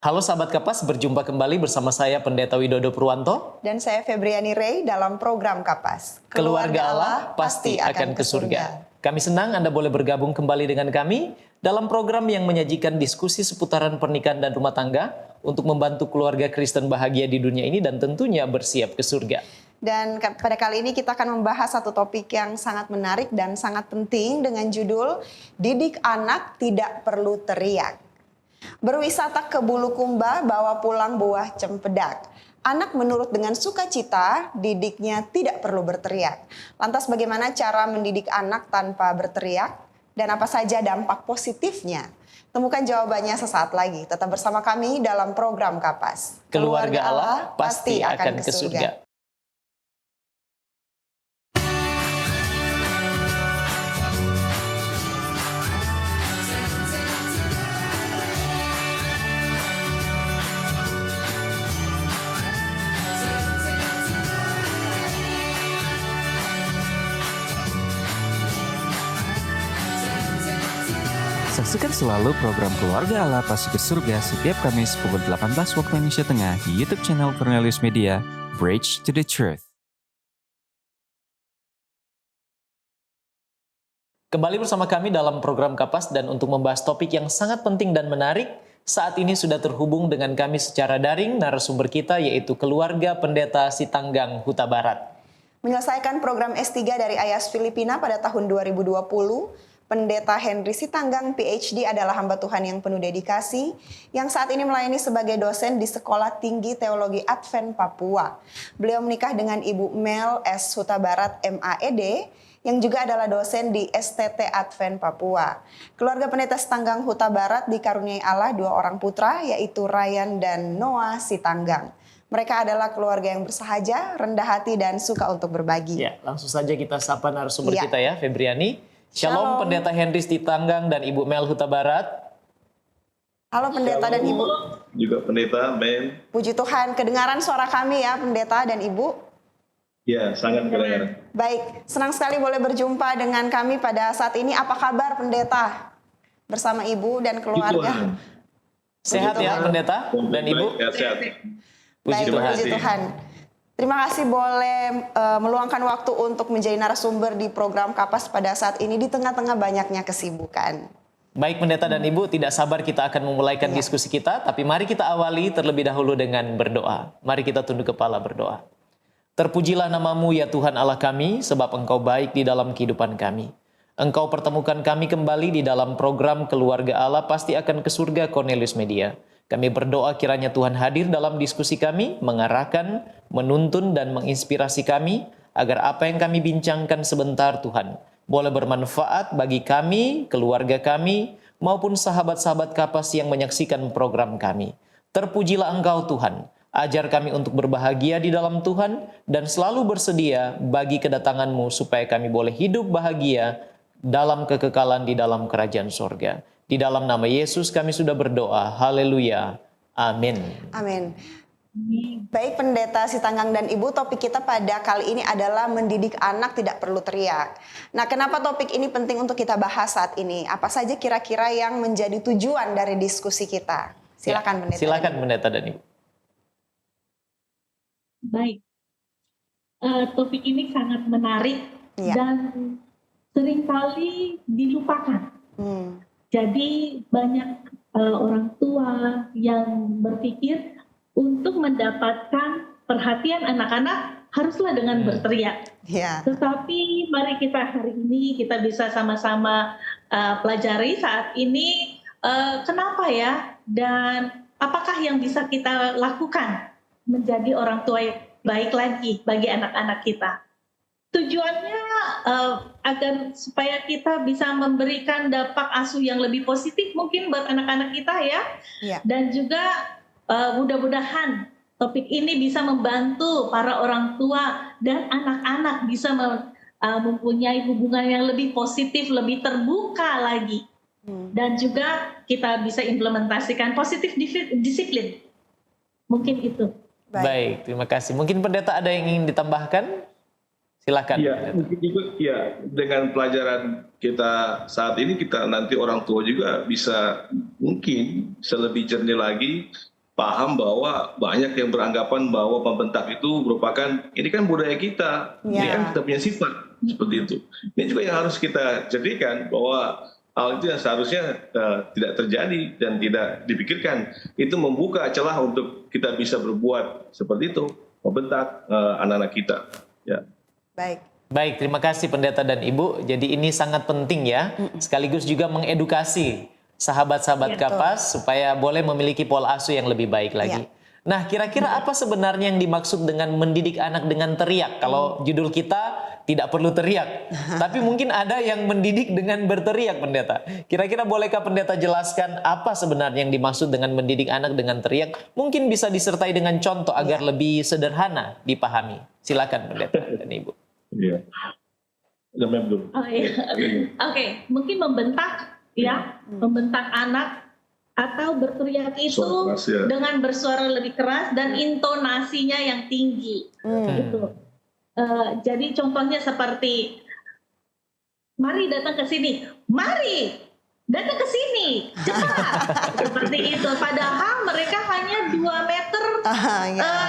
Halo sahabat Kapas, berjumpa kembali bersama saya Pendeta Widodo Purwanto. Dan saya Febriani Rey dalam program Kapas. Keluarga Allah pasti akan ke surga. Kami senang Anda boleh bergabung kembali dengan kami dalam program yang menyajikan diskusi seputaran pernikahan dan rumah tangga untuk membantu keluarga Kristen bahagia di dunia ini dan tentunya bersiap ke surga. Dan pada kali ini kita akan membahas satu topik yang sangat menarik dan sangat penting dengan judul Didik Anak Tidak Perlu Teriak. Berwisata ke Bulukumba, bawa pulang buah cempedak. Anak menurut dengan sukacita, didiknya tidak perlu berteriak. Lantas bagaimana cara mendidik anak tanpa berteriak? Dan apa saja dampak positifnya? Temukan jawabannya sesaat lagi. Tetap bersama kami dalam program Kapas. Keluarga Allah pasti akan ke surga. Saksikan selalu program Keluarga Allah Pasti ke Surga setiap Kamis pukul 18 waktu Indonesia Tengah di YouTube channel Cornelius Media, Bridge to the Truth. Kembali bersama kami dalam program Kapas dan untuk membahas topik yang sangat penting dan menarik, saat ini sudah terhubung dengan kami secara daring narasumber kita yaitu keluarga Pendeta Sitanggang Huta Barat. Menyelesaikan program S3 dari IAS Filipina pada tahun 2020, Pendeta Henry Sitanggang PhD adalah hamba Tuhan yang penuh dedikasi yang saat ini melayani sebagai dosen di Sekolah Tinggi Teologi Advent Papua. Beliau menikah dengan Ibu Mel S. Huta Barat MAED yang juga adalah dosen di STT Advent Papua. Keluarga Pendeta Sitanggang Huta Barat dikaruniai Allah dua orang putra yaitu Ryan dan Noah Sitanggang. Mereka adalah keluarga yang bersahaja, rendah hati dan suka untuk berbagi. Ya, langsung saja kita sapa narasumber kita ya, Febriani. Shalom Pendeta Henry Sitanggang dan Ibu Mel Huta Barat. Halo Pendeta dan Ibu. Juga Pendeta, amin. Puji Tuhan, kedengaran suara kami ya Pendeta dan Ibu. Ya, sangat kedengaran. Baik, senang sekali boleh berjumpa dengan kami pada saat ini. Apa kabar Pendeta? Bersama Ibu dan keluarga. Sehat ya Pendeta dan Ibu? Ya, sehat. Puji Tuhan. Puji Tuhan. Terima kasih boleh meluangkan waktu untuk menjadi narasumber di program Kapas pada saat ini di tengah-tengah banyaknya kesibukan. Baik Pendeta dan Ibu, tidak sabar kita akan memulaikan diskusi kita, tapi mari kita awali terlebih dahulu dengan berdoa. Mari kita tunduk kepala berdoa. Terpujilah namamu ya Tuhan Allah kami, sebab Engkau baik di dalam kehidupan kami. Engkau pertemukan kami kembali di dalam program Keluarga Allah Pasti Akan ke Surga Cornelius Media. Kami berdoa kiranya Tuhan hadir dalam diskusi kami, mengarahkan, menuntun, dan menginspirasi kami, agar apa yang kami bincangkan sebentar Tuhan, boleh bermanfaat bagi kami, keluarga kami, maupun sahabat-sahabat Kapas yang menyaksikan program kami. Terpujilah Engkau Tuhan, ajar kami untuk berbahagia di dalam Tuhan, dan selalu bersedia bagi kedatangan-Mu supaya kami boleh hidup bahagia dalam kekekalan di dalam kerajaan sorga. Di dalam nama Yesus kami sudah berdoa. Haleluya. Amin. Amin. Baik Pendeta Sitanggang dan Ibu, topik kita pada kali ini adalah mendidik anak tidak perlu teriak. Nah, kenapa topik ini penting untuk kita bahas saat ini? Apa saja kira-kira yang menjadi tujuan dari diskusi kita? Silakan Pendeta. Silakan Pendeta dan Ibu. Baik, topik ini sangat menarik dan seringkali dilupakan. Jadi banyak orang tua yang berpikir untuk mendapatkan perhatian anak-anak haruslah dengan berteriak. Tetapi mari kita hari ini kita bisa sama-sama pelajari saat ini kenapa ya dan apakah yang bisa kita lakukan menjadi orang tua yang baik lagi bagi anak-anak kita. Tujuannya agar supaya kita bisa memberikan dampak asuh yang lebih positif mungkin buat anak-anak kita ya. Dan juga mudah-mudahan topik ini bisa membantu para orang tua dan anak-anak bisa mempunyai hubungan yang lebih positif, lebih terbuka lagi. Dan juga kita bisa implementasikan positif disiplin. Mungkin itu. Baik, terima kasih. Mungkin Pendeta ada yang ingin ditambahkan? Silakan. Ya, mungkin juga ya dengan pelajaran kita saat ini kita nanti orang tua juga bisa mungkin bisa lebih jernih lagi paham bahwa banyak yang beranggapan bahwa membentak itu merupakan ini kan budaya kita, ini kan kita punya sifat seperti itu. Ini juga yang harus kita jadikan bahwa hal itu yang seharusnya tidak terjadi dan tidak dipikirkan. Itu membuka celah untuk kita bisa berbuat seperti itu, membentak anak-anak kita. Ya. Baik, terima kasih Pendeta dan Ibu. Jadi ini sangat penting ya, sekaligus juga mengedukasi sahabat-sahabat Kapas supaya boleh memiliki pola asuh yang lebih baik lagi. Nah, kira-kira apa sebenarnya yang dimaksud dengan mendidik anak dengan teriak? Kalau judul kita tidak perlu teriak, tapi mungkin ada yang mendidik dengan berteriak, Pendeta. Kira-kira bolehkah Pendeta jelaskan apa sebenarnya yang dimaksud dengan mendidik anak dengan teriak? Mungkin bisa disertai dengan contoh agar lebih sederhana dipahami. Silakan Pendeta dan Ibu. Iya. Oke, mungkin membentak membentak anak atau berteriak itu dengan bersuara lebih keras dan intonasinya yang tinggi. Gitu. Jadi contohnya seperti, mari datang ke sini, mari datang ke sini, cepat. Seperti itu. Padahal mereka hanya 2 meter,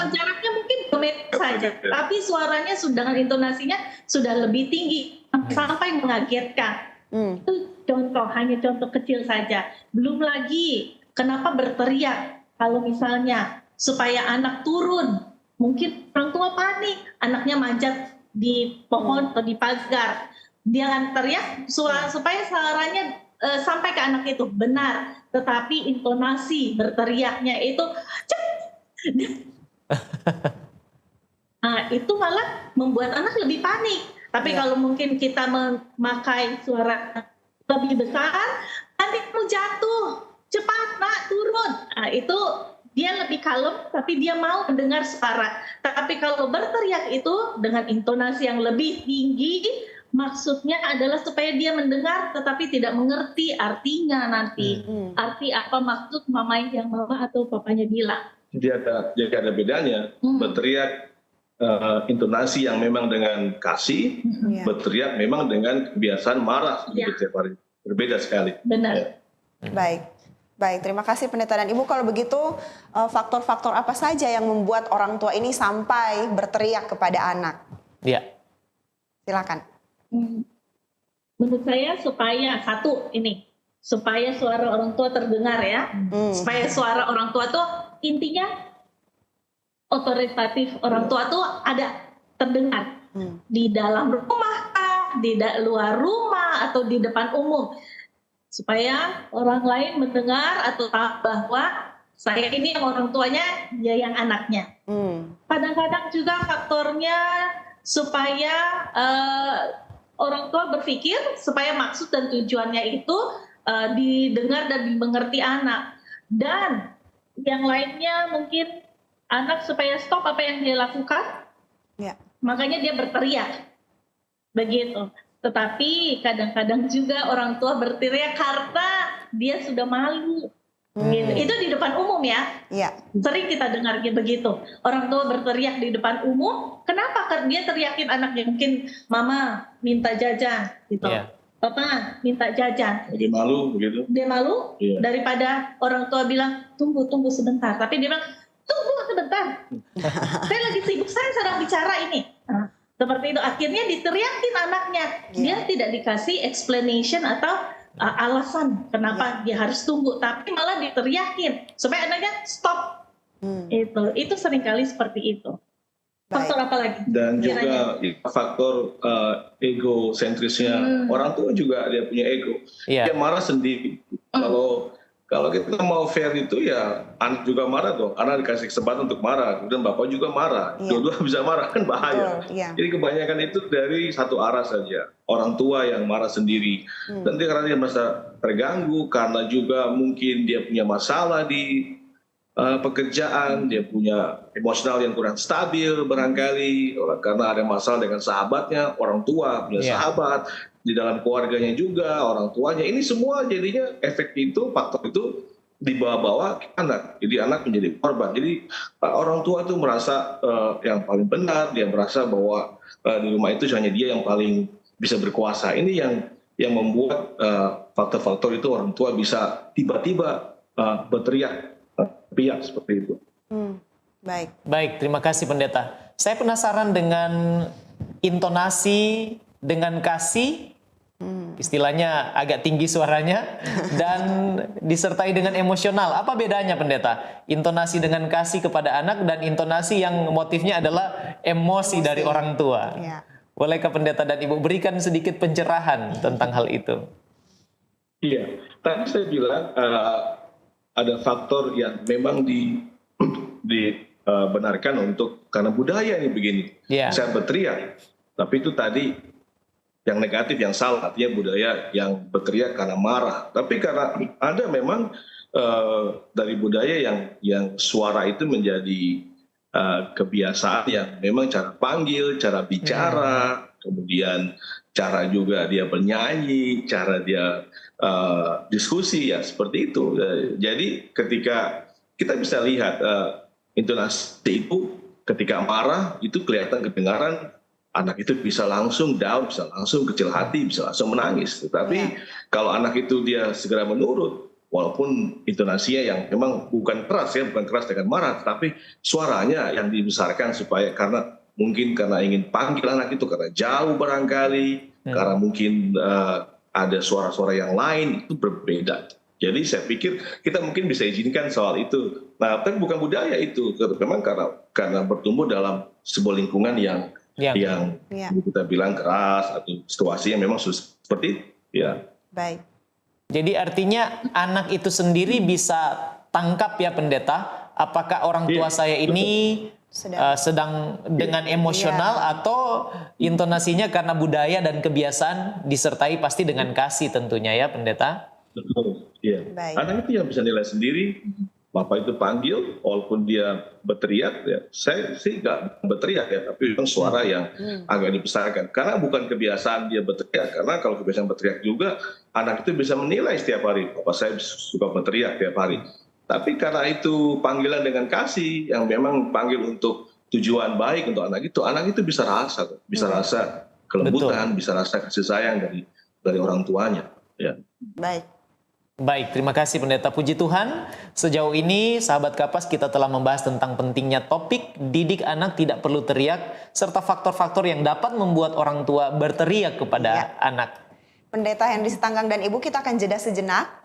jaraknya mungkin 2 meter saja. Tapi suaranya dengan intonasinya sudah lebih tinggi sampai mengagetkan. Itu hanya contoh kecil saja. Belum lagi kenapa berteriak kalau misalnya supaya anak turun. Mungkin orang tua panik, anaknya manjat di pohon atau di pagar. Dia akan teriak supaya suaranya sampai ke anak itu. Benar, tetapi intonasi berteriaknya itu itu malah membuat anak lebih panik. Tapi kalau mungkin kita memakai suara lebih besar, nanti kamu jatuh, cepat nak turun. Itu dia lebih kalem, tapi dia mau mendengar suara. Tapi kalau berteriak itu dengan intonasi yang lebih tinggi, maksudnya adalah supaya dia mendengar, tetapi tidak mengerti artinya nanti. Arti apa maksud mama atau papanya bilang. Jadi ada bedanya, berteriak intonasi yang memang dengan kasih, berteriak memang dengan kebiasaan marah setiap hari. Berbeda sekali. Benar. Baik, terima kasih Pendeta dan Ibu. Kalau begitu, faktor-faktor apa saja yang membuat orang tua ini sampai berteriak kepada anak? Iya. Silakan. Menurut saya supaya suara orang tua terdengar ya. Supaya suara orang tua tuh intinya otoritatif orang tua tuh ada terdengar di dalam rumah, di luar rumah atau di depan umum, supaya orang lain mendengar atau tahu bahwa saya ini yang orang tuanya, dia yang anaknya. Kadang-kadang juga faktornya supaya orang tua berpikir supaya maksud dan tujuannya itu didengar dan dimengerti anak. Dan yang lainnya mungkin anak supaya stop apa yang dia lakukan, makanya dia berteriak, begitu. Tetapi kadang-kadang juga orang tua berteriak karena dia sudah malu. Gitu. Itu di depan umum ya. Sering kita dengar begitu. Orang tua berteriak di depan umum, kenapa? Karena dia teriakin anaknya, mungkin mama minta jajan, gitu. Papa minta jajan. Dia malu begitu. Dia malu daripada orang tua bilang tunggu sebentar, tapi dia bilang tunggu sebentar, saya lagi sibuk, saya sedang bicara ini. Seperti itu, akhirnya diteriakin anaknya. Dia tidak dikasih explanation atau alasan kenapa dia harus tunggu, tapi malah diteriakin supaya anaknya stop. Itu seringkali seperti itu. Faktor apa lagi? Dan juga faktor egosentrisnya orang tua juga dia punya ego. Dia marah sendiri. Kalau kita mau fair itu ya anak juga marah dong. Anak dikasih kesempatan untuk marah, kemudian bapak juga marah. Dua-dua bisa marah kan bahaya. Jadi kebanyakan itu dari satu arah saja. Orang tua yang marah sendiri. Dan dia karena dia merasa terganggu, karena juga mungkin dia punya masalah di pekerjaan, dia punya emosional yang kurang stabil barangkali, karena ada masalah dengan sahabatnya, orang tua punya sahabat, di dalam keluarganya juga, orang tuanya. Ini semua jadinya efek itu, faktor itu dibawa-bawa ke anak. Jadi anak menjadi korban. Jadi orang tua itu merasa yang paling benar, dia merasa bahwa di rumah itu hanya dia yang paling bisa berkuasa. Ini yang membuat faktor-faktor itu orang tua bisa tiba-tiba berteriak pihak seperti itu. Baik, terima kasih pendeta. Saya penasaran dengan intonasi, dengan kasih, istilahnya agak tinggi suaranya, dan disertai dengan emosional. Apa bedanya pendeta? Intonasi dengan kasih kepada anak dan intonasi yang motifnya adalah emosi dari orang tua. Ya. Bolehkah pendeta dan ibu berikan sedikit pencerahan tentang hal itu? Iya, tadi saya bilang ada faktor yang memang dibenarkan untuk karena budaya ini begini. Saya berteriak, tapi itu tadi yang negatif, yang salah, artinya budaya yang berteriak karena marah. Tapi karena ada memang dari budaya yang suara itu menjadi kebiasaan yang memang cara panggil, cara bicara, kemudian cara juga dia bernyanyi, cara dia diskusi, ya seperti itu. Jadi ketika kita bisa lihat intonasi itu ketika marah itu kelihatan kedengaran, anak itu bisa langsung down, bisa langsung kecil hati, bisa langsung menangis. Tetapi kalau anak itu dia segera menurut, walaupun intonasinya yang memang bukan keras ya, bukan keras dengan marah, tapi suaranya yang dibesarkan supaya karena ingin panggil anak itu karena jauh barangkali, karena mungkin ada suara-suara yang lain itu berbeda. Jadi saya pikir kita mungkin bisa izinkan soal itu. Nah, tapi bukan budaya itu, memang karena bertumbuh dalam sebuah lingkungan yang kita bilang keras atau situasi yang memang seperti itu. Ya. Baik. Jadi artinya anak itu sendiri bisa tangkap ya pendeta, apakah orang tua saya ini sedang dengan emosional atau intonasinya karena budaya dan kebiasaan disertai pasti dengan kasih tentunya ya pendeta. Betul. Iya. Anak itu yang bisa nilai sendiri. Bapak itu panggil, walaupun dia berteriak, ya, saya sih nggak berteriak ya, tapi memang suara yang agak dibesarkan. Karena bukan kebiasaan dia berteriak, karena kalau kebiasaan berteriak juga, anak itu bisa menilai setiap hari, bapak saya suka berteriak setiap hari. Tapi karena itu panggilan dengan kasih, yang memang panggil untuk tujuan baik untuk anak itu bisa rasa kelembutan, bisa rasa kasih sayang dari orang tuanya. Ya. Baik, terima kasih pendeta. Puji Tuhan, sejauh ini sahabat Kapas kita telah membahas tentang pentingnya topik didik anak tidak perlu teriak, serta faktor-faktor yang dapat membuat orang tua berteriak kepada anak. Pendeta Henry Sitanggang dan Ibu, kita akan jeda sejenak.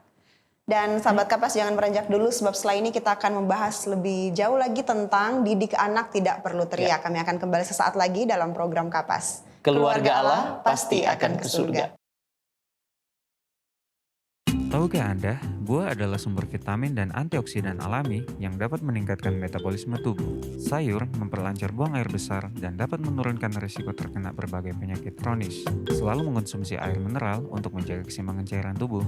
Dan sahabat Kapas jangan beranjak dulu, sebab setelah ini kita akan membahas lebih jauh lagi tentang didik anak tidak perlu teriak. Kami akan kembali sesaat lagi dalam program Kapas. Keluarga Allah pasti akan ke surga. Tahukah Anda, buah adalah sumber vitamin dan antioksidan alami yang dapat meningkatkan metabolisme tubuh. Sayur memperlancar buang air besar dan dapat menurunkan risiko terkena berbagai penyakit kronis. Selalu mengonsumsi air mineral untuk menjaga keseimbangan cairan tubuh.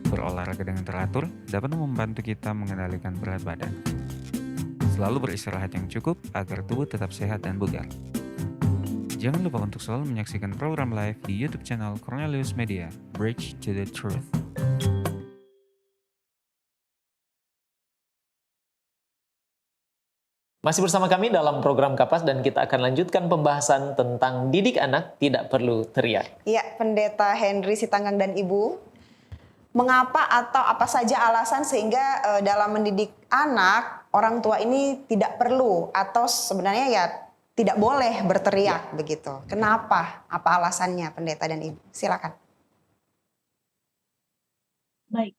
Berolahraga dengan teratur dapat membantu kita mengendalikan berat badan. Selalu beristirahat yang cukup agar tubuh tetap sehat dan bugar. Jangan lupa untuk selalu menyaksikan program live di YouTube channel Cornelius Media, Bridge to the Truth. Masih bersama kami dalam program Kapas dan kita akan lanjutkan pembahasan tentang didik anak tidak perlu teriak. Iya, Pendeta Henry Sitanggang dan Ibu, mengapa atau apa saja alasan sehingga dalam mendidik anak orang tua ini tidak perlu atau sebenarnya ya tidak boleh berteriak begitu? Kenapa? Apa alasannya Pendeta dan Ibu? Silakan. Baik,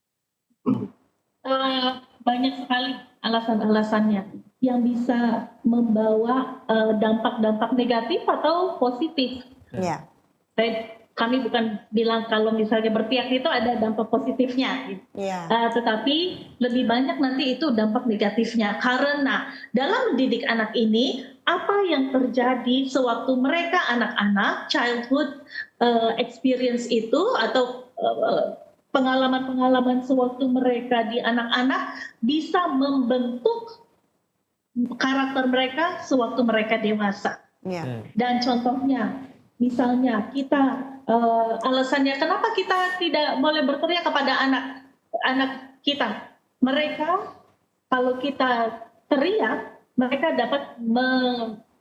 banyak sekali alasan-alasannya yang bisa membawa dampak-dampak negatif atau positif. Ya. Kami bukan bilang kalau misalnya berpihak itu ada dampak positifnya, ya. Tetapi lebih banyak nanti itu dampak negatifnya. Karena dalam mendidik anak ini, apa yang terjadi sewaktu mereka anak-anak, childhood experience itu atau pengalaman-pengalaman sewaktu mereka di anak-anak bisa membentuk karakter mereka sewaktu mereka dewasa. Dan contohnya, misalnya kita alasannya kenapa kita tidak boleh berteriak kepada anak kita. Mereka kalau kita teriak, mereka dapat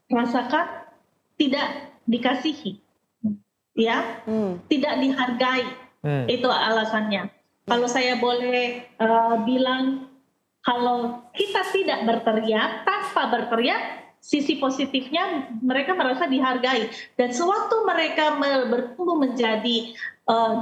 merasakan tidak dikasihi, ya, tidak dihargai. Itu alasannya. Kalau saya boleh bilang, Kalau kita tidak berteriak, tanpa berteriak, sisi positifnya mereka merasa dihargai. Dan sewaktu mereka bertumbuh menjadi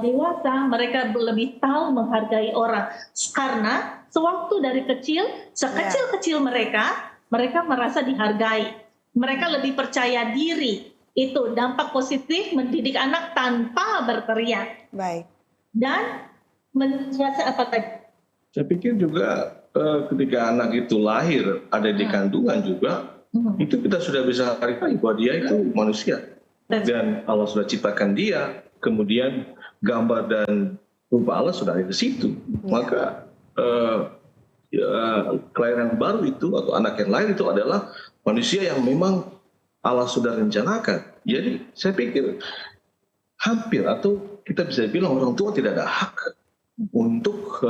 dewasa, mereka lebih tahu menghargai orang. Karena sewaktu dari kecil, sekecil-kecil mereka merasa dihargai. Mereka lebih percaya diri. Itu dampak positif mendidik anak tanpa berteriak. Baik. Dan merasa apa tadi? Saya pikir juga ketika anak itu lahir, ada di kandungan juga, itu kita sudah bisa hargai bahwa dia itu manusia. Dan Allah sudah ciptakan dia, kemudian gambar dan rupa Allah sudah ada di situ. Maka kelahiran baru itu atau anak yang lahir itu adalah manusia yang memang Allah sudah rencanakan. Jadi saya pikir hampir atau kita bisa bilang orang tua tidak ada hak untuk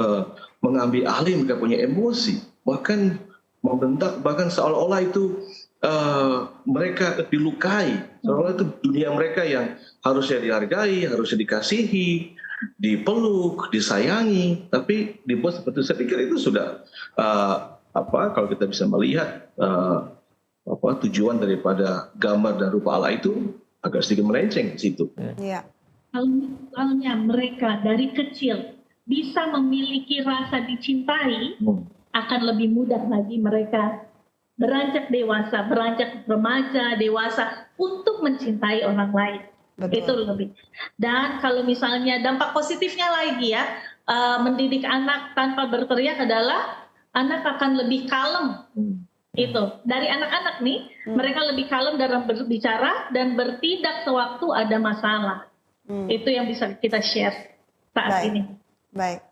mengambil alih, mereka punya emosi, bahkan membentak, bahkan seolah-olah itu mereka dilukai, seolah-olah itu dunia mereka yang harusnya dihargai, harusnya dikasihi, dipeluk, disayangi, tapi dibuat seperti saya pikir itu sudah kalau kita bisa melihat tujuan daripada gambar dan rupa Allah itu agak sedikit melenceng di situ. Iya. Kalau misalnya mereka dari kecil bisa memiliki rasa dicintai, akan lebih mudah lagi mereka beranjak dewasa, beranjak remaja, dewasa untuk mencintai orang lain. Betul. Itu lebih. Dan kalau misalnya dampak positifnya lagi ya, mendidik anak tanpa berteriak adalah anak akan lebih kalem. Itu dari anak-anak nih, mereka lebih kalem dalam berbicara dan bertindak sewaktu ada masalah. Itu yang bisa kita share saat ini.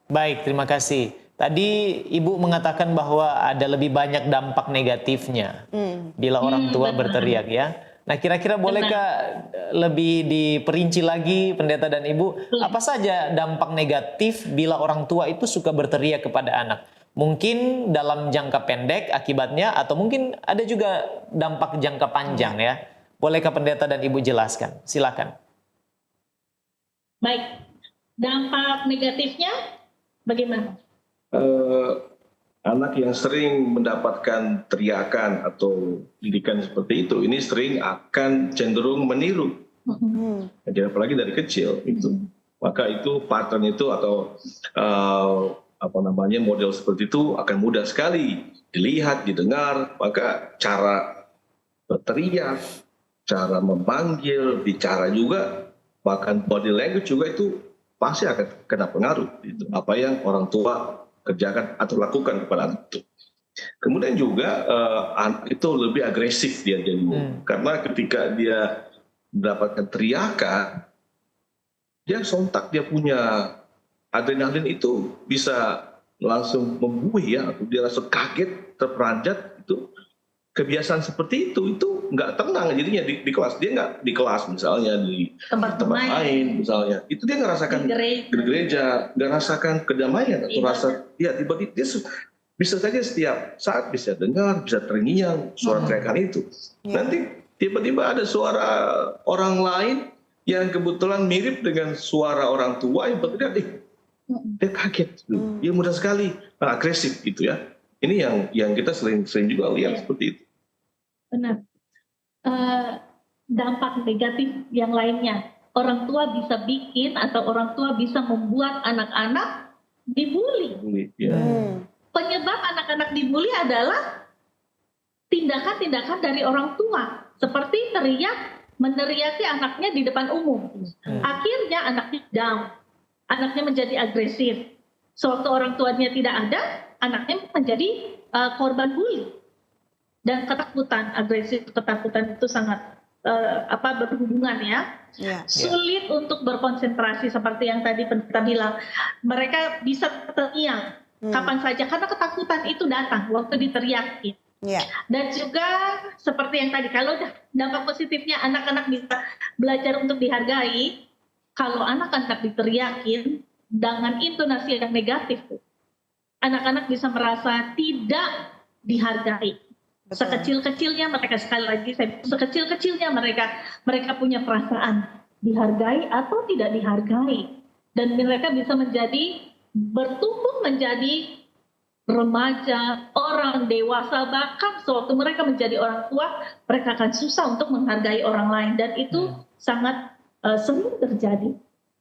Baik, terima kasih. Tadi Ibu mengatakan bahwa ada lebih banyak dampak negatifnya bila orang tua berteriak ya. Nah, kira-kira bolehkah lebih diperinci lagi Pendeta dan Ibu, apa saja dampak negatif bila orang tua itu suka berteriak kepada anak? Mungkin dalam jangka pendek akibatnya, atau mungkin ada juga dampak jangka panjang ya. Bolehkah Pendeta dan Ibu jelaskan? Silakan. Baik, dampak negatifnya bagaimana? Anak yang sering mendapatkan teriakan atau didikan seperti itu, ini sering akan cenderung meniru. Jadi apalagi dari kecil itu, maka itu pattern itu atau model seperti itu akan mudah sekali dilihat, didengar. Maka cara berteriak, cara memanggil, bicara juga, bahkan body language juga itu pasti akan kena pengaruh. Itu apa yang orang tua kerjakan atau lakukan kepada anak itu. Kemudian juga anak itu lebih agresif dia jadi, karena ketika dia mendapatkan teriakan, dia sontak, dia punya adrenalin itu bisa langsung membuih ya, atau dia langsung kaget, terperanjat. Itu kebiasaan seperti itu nggak tenang jadinya di kelas. Dia nggak di kelas misalnya, di tempat main misalnya, itu dia nggak rasakan di gereja, nggak rasakan kedamaian atau rasa tiba-tiba dia bisa saja setiap saat bisa dengar, bisa terngiang suara teriakan itu. Nanti tiba-tiba ada suara orang lain yang kebetulan mirip dengan suara orang tua yang berteriak, dia kaget, dia mudah sekali agresif gitu ya. Ini yang kita sering juga lihat seperti itu. Benar. Dampak negatif yang lainnya, orang tua bisa bikin atau orang tua bisa membuat anak-anak dibully. Penyebab anak-anak dibully adalah tindakan-tindakan dari orang tua, seperti meneriaki anaknya di depan umum. Akhirnya anaknya down, anaknya menjadi agresif. Sewaktu orang tuanya tidak ada, anaknya menjadi korban bully. Dan ketakutan, ketakutan itu sangat berhubungan ya. Sulit untuk berkonsentrasi seperti yang tadi Pendeta bilang. Mereka bisa teriak kapan saja karena ketakutan itu datang waktu diteriakin. Dan juga seperti yang tadi, kalau dampak positifnya anak-anak bisa belajar untuk dihargai. Kalau anak-anak diteriakin dengan intonasi yang negatif, anak-anak bisa merasa tidak dihargai. Sekecil-kecilnya mereka, sekali lagi sekecil-kecilnya mereka punya perasaan dihargai atau tidak dihargai, dan mereka bisa bertumbuh menjadi remaja, orang dewasa, bahkan sewaktu mereka menjadi orang tua, mereka akan susah untuk menghargai orang lain, dan itu sangat sering terjadi.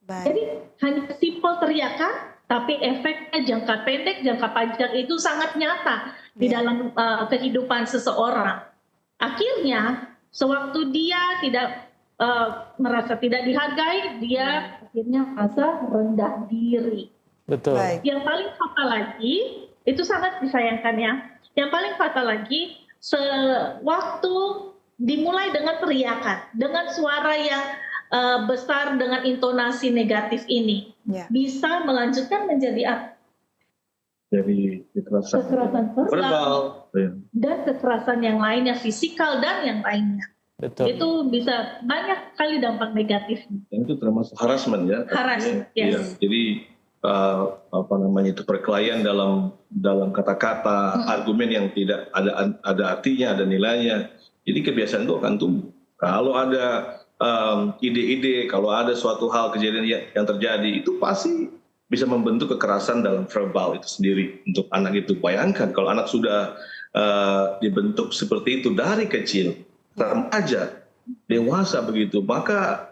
Baik. Jadi hanya simpel teriakan, tapi efeknya jangka pendek, jangka panjang itu sangat nyata di dalam kehidupan seseorang. Akhirnya, sewaktu dia tidak merasa tidak dihargai, dia akhirnya merasa rendah diri. Betul. Baik. Yang paling fatal lagi, itu sangat disayangkan ya. Yang paling fatal lagi, sewaktu dimulai dengan teriakan, dengan suara yang besar, dengan intonasi negatif ini, bisa melanjutkan menjadi Jadi kekerasan verbal dan kekerasan yang lainnya, fisikal dan yang lainnya. Betul. Itu bisa banyak kali dampak negatifnya. Dan itu termasuk harassment ya. Harassment, yes. Ya, jadi itu perkelahian dalam kata-kata, argumen yang tidak ada artinya, ada nilainya. Jadi kebiasaan itu akan tumbuh. Kalau ada ide-ide, kalau ada suatu hal kejadian yang terjadi, itu pasti bisa membentuk kekerasan dalam verbal itu sendiri untuk anak itu. Bayangkan kalau anak sudah dibentuk seperti itu dari kecil, remaja, dewasa begitu, maka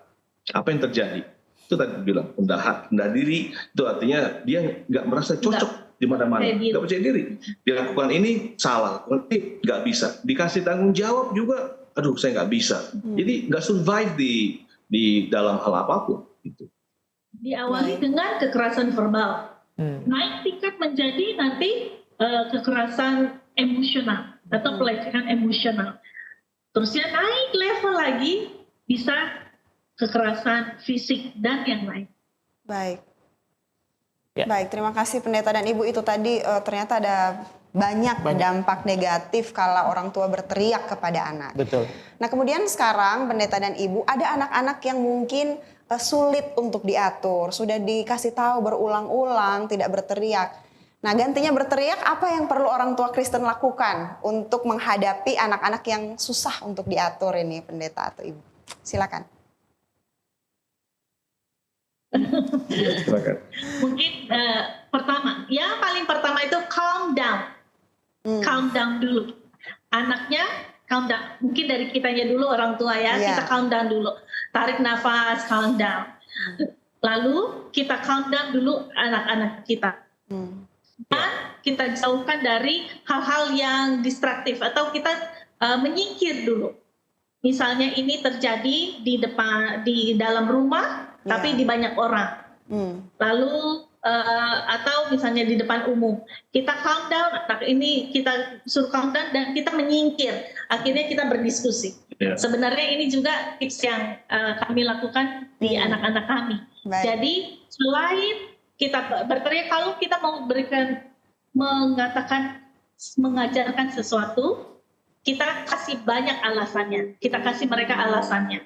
apa yang terjadi? Itu tadi bilang rendah diri, itu artinya dia nggak merasa cocok di mana-mana, nggak percaya diri. Dilakukan ini salah, berarti nggak bisa. Dikasih tanggung jawab juga, aduh saya nggak bisa. Jadi nggak survive di dalam hal apapun. Gitu. Diawali dengan kekerasan verbal, naik tingkat menjadi nanti kekerasan emosional atau pelecehan emosional. Terusnya naik level lagi, bisa kekerasan fisik dan yang lain. Baik. Ya. Baik, terima kasih Pendeta dan Ibu. Itu tadi ternyata ada banyak dampak negatif kalau orang tua berteriak kepada anak. Betul. Nah kemudian sekarang Pendeta dan Ibu, ada anak-anak yang mungkin sulit untuk diatur. Sudah dikasih tahu berulang-ulang tidak berteriak. Nah gantinya berteriak, apa yang perlu orang tua Kristen lakukan untuk menghadapi anak-anak yang susah untuk diatur ini Pendeta atau Ibu? Silakan. Mungkin yang paling pertama itu calm down. Calm down dulu. Anaknya calm down. Mungkin dari kitanya dulu orang tua ya, kita calm down dulu. Tarik nafas, calm down. Lalu kita calm down dulu anak-anak kita. Dan kita jauhkan dari hal-hal yang distraktif atau kita menyingkir dulu. Misalnya ini terjadi di dalam rumah, tapi di banyak orang. Lalu atau misalnya di depan umum, kita calm down, ini kita suruh calm down dan kita menyingkir. Akhirnya kita berdiskusi. Sebenarnya ini juga tips yang kami lakukan di anak-anak kami. Baik. Jadi selain kita berteriak, kalau kita mau mengajarkan sesuatu, kita kasih banyak alasannya. Kita kasih mereka alasannya.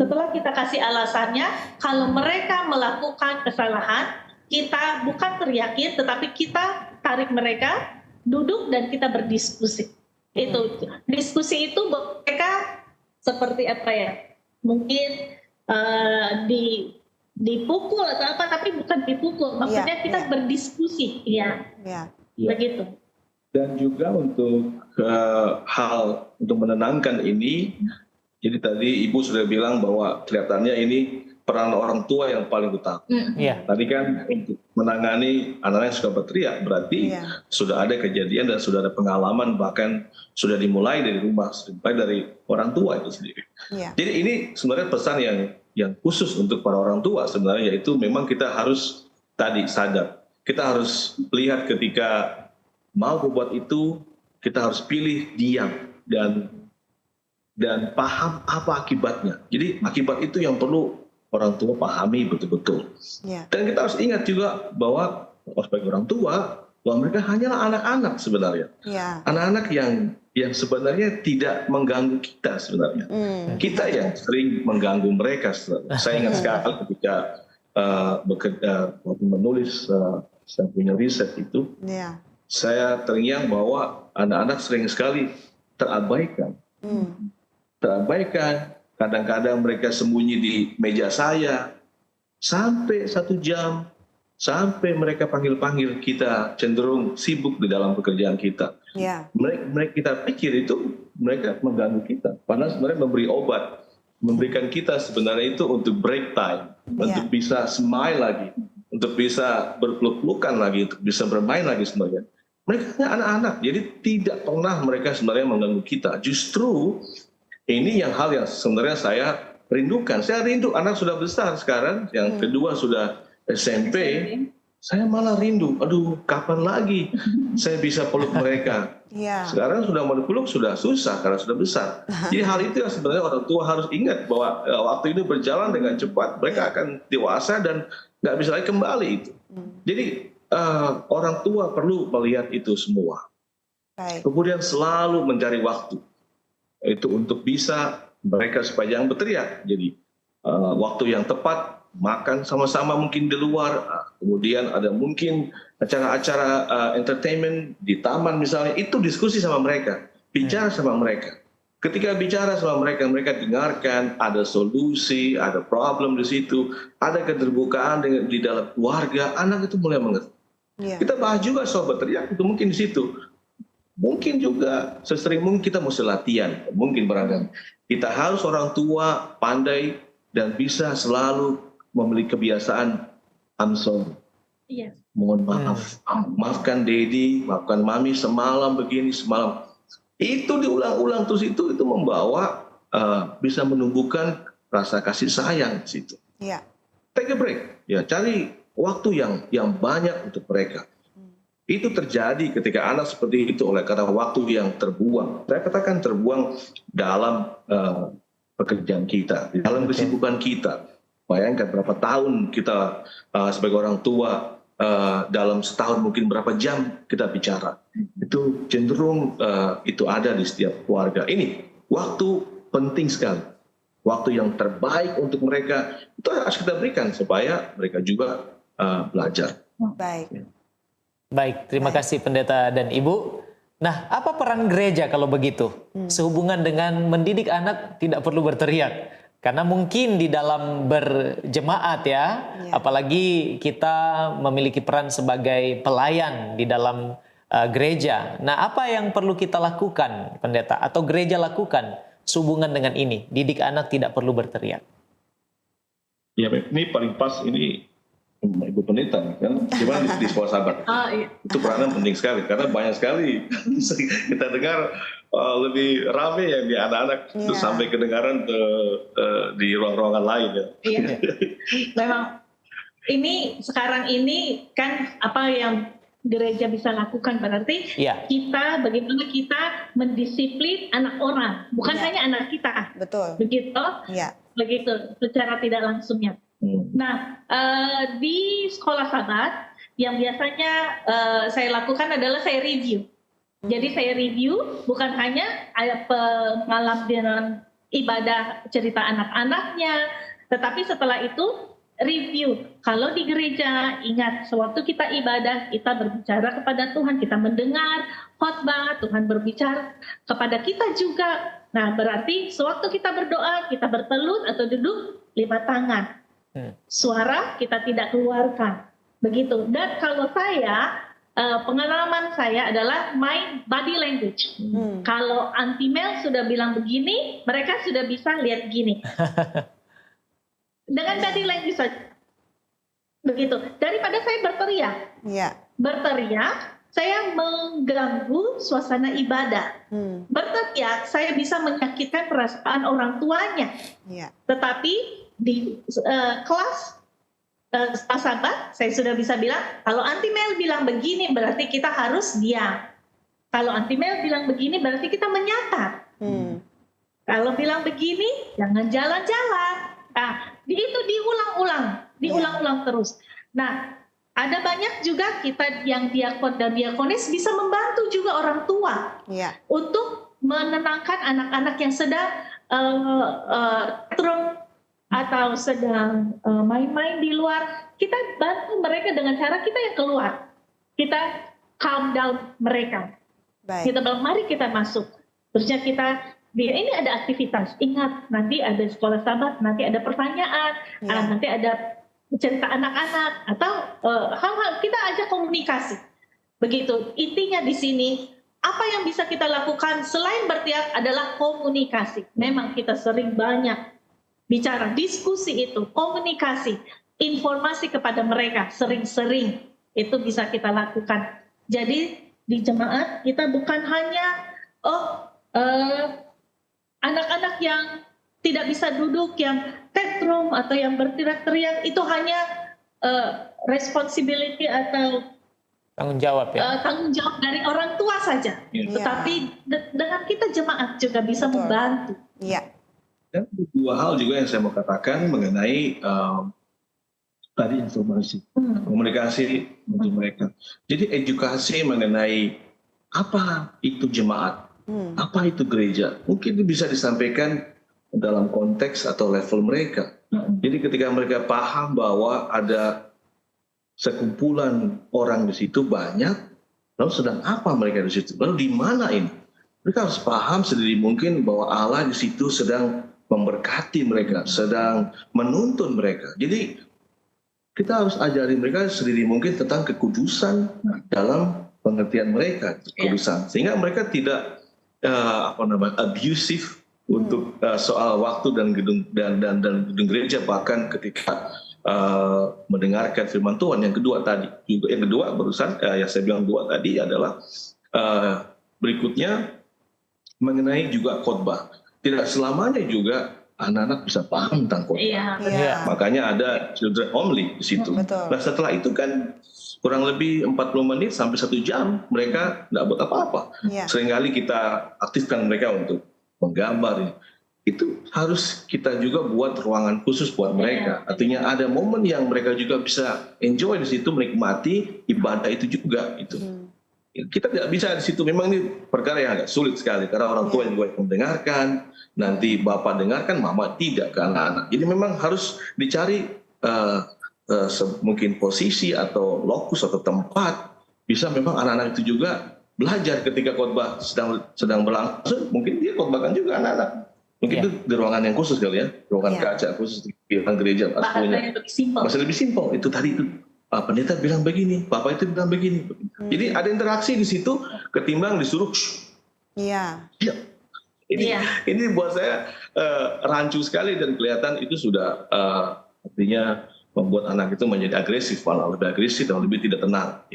Setelah kita kasih alasannya, kalau mereka melakukan kesalahan, kita bukan teriakin, tetapi kita tarik mereka, duduk dan kita berdiskusi. Itu diskusi itu mereka seperti apa ya? Mungkin dipukul atau apa, tapi bukan dipukul. Maksudnya kita berdiskusi, begitu. Dan juga untuk hal untuk menenangkan ini, jadi tadi Ibu sudah bilang bahwa kelihatannya ini peran orang tua yang paling utama. Tadi kan untuk menangani anak yang suka berteriak, berarti sudah ada kejadian dan sudah ada pengalaman, bahkan sudah dimulai dari rumah, sampai dari orang tua itu sendiri. Jadi ini sebenarnya pesan yang khusus untuk para orang tua sebenarnya, yaitu memang kita harus tadi sadar. Kita harus lihat ketika mau berbuat itu, kita harus pilih diam dan paham apa akibatnya. Jadi akibat itu yang perlu orang tua pahami betul-betul. Dan kita harus ingat juga bahwa sebagai orang tua, bahwa mereka hanyalah anak-anak sebenarnya. Anak-anak yang sebenarnya tidak mengganggu kita sebenarnya. Kita yang sering mengganggu mereka sebenarnya. Saya ingat sekali ketika waktu menulis saya punya riset itu, saya terngiang bahwa anak-anak sering sekali terabaikan. Terabaikan, kadang-kadang mereka sembunyi di meja saya sampai 1 jam, sampai mereka panggil-panggil kita cenderung sibuk di dalam pekerjaan kita. Mereka kita pikir itu mereka mengganggu kita, padahal sebenarnya memberi obat, memberikan kita sebenarnya itu untuk break time, untuk bisa smile lagi, untuk bisa berpeluk-pelukan lagi, untuk bisa bermain lagi sebenarnya. Mereka hanya anak-anak, jadi tidak pernah mereka sebenarnya mengganggu kita. Justru ini hal yang sebenarnya saya rindukan. Saya rindu anak sudah besar sekarang, yang kedua sudah SMP, saya malah rindu, aduh kapan lagi saya bisa peluk mereka. Sekarang sudah mau dipeluk sudah susah karena sudah besar. Jadi hal itu yang sebenarnya orang tua harus ingat bahwa waktu ini berjalan dengan cepat, mereka akan dewasa dan nggak bisa lagi kembali itu. Jadi orang tua perlu melihat itu semua. Kemudian selalu mencari waktu itu untuk bisa mereka supaya jangan berteriak. Jadi waktu yang tepat, makan sama-sama mungkin di luar, kemudian ada mungkin acara-acara entertainment di taman misalnya, itu diskusi sama mereka, bicara sama mereka. Ketika bicara sama mereka, mereka dengarkan, ada solusi, ada problem di situ, ada keterbukaan di dalam keluarga, anak itu mulai mengerti. Kita bahas juga soal berteriak, itu mungkin di situ. Mungkin juga sesering mungkin kita mesti latihan, mungkin barangkali. Kita harus orang tua pandai dan bisa selalu memiliki kebiasaan I'm sorry. Mohon maaf. Maafkan Dedi, maafkan Mami semalam begini, semalam. Itu diulang-ulang terus itu membawa bisa menumbuhkan rasa kasih sayang di situ. Take a break. Cari waktu yang banyak untuk mereka. Itu terjadi ketika anak seperti itu oleh karena waktu yang terbuang. Saya katakan terbuang dalam pekerjaan kita, dalam kesibukan kita. Bayangkan berapa tahun kita sebagai orang tua dalam setahun mungkin berapa jam kita bicara. Itu cenderung itu ada di setiap keluarga. Ini waktu penting sekali. Waktu yang terbaik untuk mereka itu harus kita berikan supaya mereka juga belajar. Baik, terima kasih Pendeta dan Ibu. Nah, apa peran gereja kalau begitu? Sehubungan dengan mendidik anak tidak perlu berteriak. Karena mungkin di dalam berjemaat apalagi kita memiliki peran sebagai pelayan di dalam gereja. Nah, apa yang perlu kita lakukan, Pendeta, atau gereja lakukan sehubungan dengan ini? Didik anak tidak perlu berteriak. Ya, ini paling pas ini Ibu Pendeta, kan? Gimana di sekolah sahabat? Itu peranan penting sekali, karena banyak sekali kita dengar lebih ramai yang di anak-anak itu sampai kedengaran di ruang-ruangan lain. Memang ini sekarang ini kan apa yang gereja bisa lakukan berarti kita bagaimana kita mendisiplin anak orang, bukan hanya anak kita. Begitu? Begitu secara tidak langsungnya. Nah, di sekolah sahabat yang biasanya saya lakukan adalah saya review. Jadi saya review bukan hanya pengalaman dengan ibadah cerita anak-anaknya, tetapi setelah itu review. Kalau di gereja, ingat sewaktu kita ibadah, kita berbicara kepada Tuhan, kita mendengar khotbah, Tuhan berbicara kepada kita juga. Nah, berarti sewaktu kita berdoa, kita bertelut atau duduk, lipat tangan. Suara kita tidak keluarkan. Begitu. Dan kalau saya, pengalaman saya adalah my body language. Kalau Auntie Mel sudah bilang begini, mereka sudah bisa lihat gini. Dengan body language saja. Begitu. Daripada saya berteriak. Berteriak, saya mengganggu suasana ibadah. Berteriak, saya bisa menyakitkan perasaan orang tuanya. Tetapi di kelas sahabat, saya sudah bisa bilang, kalau Auntie Mel bilang begini, berarti kita harus diam. Kalau Auntie Mel bilang begini, berarti kita menyatap. Kalau bilang begini, jangan jalan-jalan. Nah, itu diulang-ulang terus. Nah, ada banyak juga kita yang diakon dan diakonis bisa membantu juga orang tua untuk menenangkan anak-anak yang sedang atau sedang main-main di luar. Kita bantu mereka dengan cara kita yang keluar. Kita calm down mereka. Kita bilang, mari kita masuk. Terusnya ini ada aktivitas. Ingat, nanti ada sekolah sahabat, nanti ada pertanyaan, nanti ada cerita anak-anak atau hal-hal kita ajak komunikasi. Begitu. Intinya di sini apa yang bisa kita lakukan selain berteriak adalah komunikasi. Memang kita sering banyak bicara, diskusi itu, komunikasi, informasi kepada mereka sering-sering itu bisa kita lakukan. Jadi di jemaat kita bukan hanya anak-anak yang tidak bisa duduk, yang tantrum atau yang berteriak-teriak, itu hanya responsibility atau tanggung jawab ya. Tanggung jawab dari orang tua saja. Tetapi dengan kita jemaat juga bisa membantu. Iya. Dan dua hal juga yang saya mau katakan mengenai tadi informasi, komunikasi untuk mereka. Jadi edukasi mengenai apa itu jemaat, apa itu gereja, mungkin bisa disampaikan dalam konteks atau level mereka. Jadi ketika mereka paham bahwa ada sekumpulan orang di situ banyak, lalu sedang apa mereka di situ? Lalu di mana ini? Mereka harus paham sedini mungkin bahwa Allah di situ sedang memberkati mereka, sedang menuntun mereka. Jadi kita harus ajari mereka sedini mungkin tentang kekudusan dalam pengertian mereka, kekudusan, sehingga mereka tidak abusive untuk soal waktu dan gedung gereja, bahkan ketika mendengarkan firman Tuhan. Yang kedua barusan yang saya bilang dua tadi adalah berikutnya mengenai juga khotbah. Tidak selamanya juga anak-anak bisa paham tentang khotbah. Makanya ada children only di situ. Nah setelah itu kan kurang lebih 40 menit sampai 1 jam mereka tidak buat apa-apa. Seringkali kita aktifkan mereka untuk menggambar. Itu harus kita juga buat ruangan khusus buat mereka. Artinya ada momen yang mereka juga bisa enjoy di situ, menikmati ibadah itu juga. Kita tidak bisa di situ. Memang ini perkara yang agak sulit sekali karena orang tua yang juga mendengarkan, nanti bapak dengarkan, mama tidak ke anak-anak. Jadi memang harus dicari mungkin posisi atau lokus atau tempat bisa memang anak-anak itu juga belajar ketika khotbah sedang berlangsung. Mungkin dia khotbahkan juga anak-anak. Mungkin itu di ruangan yang khusus kali ya, ruangan kaca khusus di ruangan gereja. Masih lebih simpel. Itu tadi itu pendeta bilang begini, bapak itu bilang begini. Jadi ada interaksi di situ ketimbang disuruh. Ini buat saya rancu sekali dan kelihatan itu sudah artinya membuat anak itu menjadi agresif, malah lebih agresif dan lebih tidak tenang.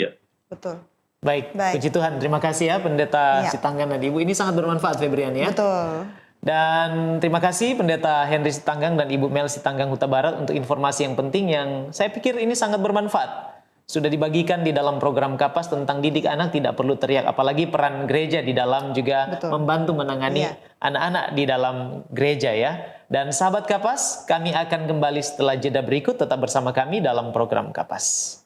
Betul. Baik, puji Tuhan. Terima kasih ya Pendeta Sitanggang dan Ibu. Ini sangat bermanfaat, Febrian ya. Betul. Dan terima kasih Pendeta Henry Sitanggang dan Ibu Mel Sitanggang Huta Barat untuk informasi yang penting yang saya pikir ini sangat bermanfaat. Sudah dibagikan di dalam program Kapas tentang didik anak tidak perlu teriak. Apalagi peran gereja di dalam juga membantu menangani anak-anak di dalam gereja ya. Dan sahabat Kapas, kami akan kembali setelah jeda berikut. Tetap bersama kami dalam program Kapas.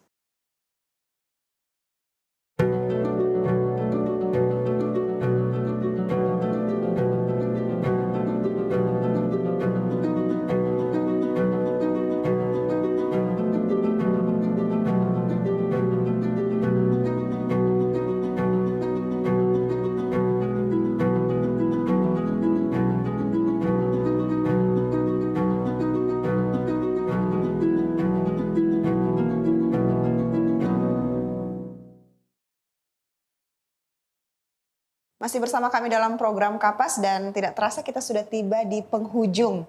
Masih bersama kami dalam program Kapas dan tidak terasa kita sudah tiba di penghujung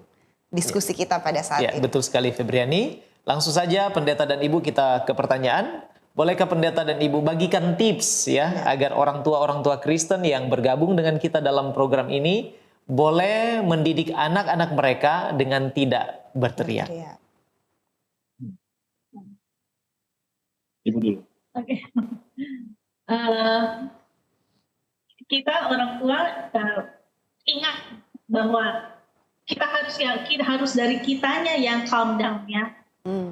diskusi kita pada saat ini. Betul sekali Febriani. Langsung saja Pendeta dan Ibu kita ke pertanyaan. Bolehkah Pendeta dan Ibu bagikan tips agar orang tua Kristen yang bergabung dengan kita dalam program ini boleh mendidik anak-anak mereka dengan tidak berteriak? Ibu dulu. Oke. Kita orang tua ingat bahwa kita harus dari kitanya yang calm down ya.